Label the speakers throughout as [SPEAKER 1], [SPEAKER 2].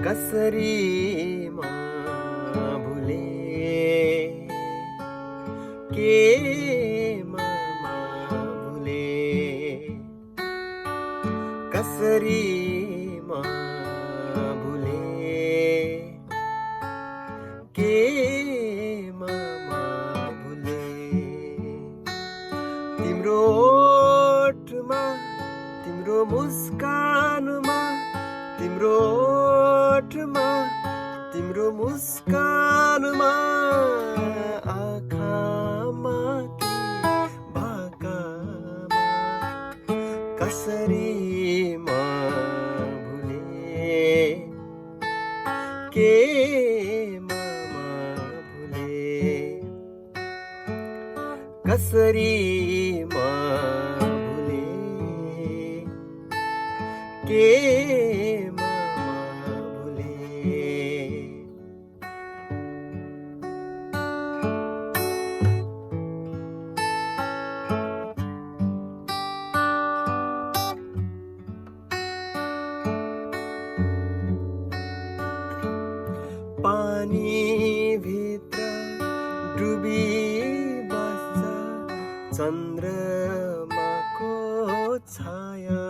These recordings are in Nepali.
[SPEAKER 1] कसरी म भुले के म भुले कसरी म भुले के म भुले तिम्रो ओठमा तिम्रो मुस्कानमा तिम्रो ओठमा तिम्रो मुस्कानमा आँखामा कि भाकामा कसरी म भुले के म भुले कसरी म भुले के म भुले पानी भित्र डुबी बस्छ चन्द्रमाको छाया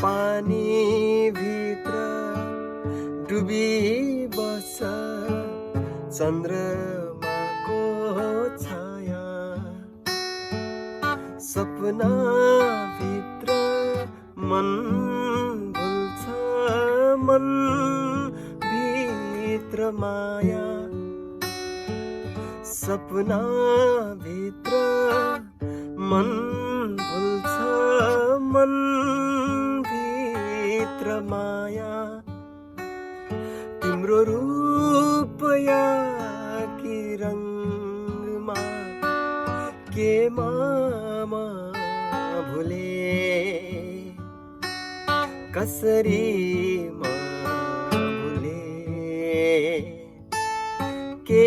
[SPEAKER 1] पानी भित्र डुबी बस्छ चन्द्रमाको छाया सपना भित्र मन भुल्छ मन भित्र माया सपना भित्र मन भुल्छ मन भित्र माया तिम्रो रूप कि रङमा के म भुले कसरी म भुले के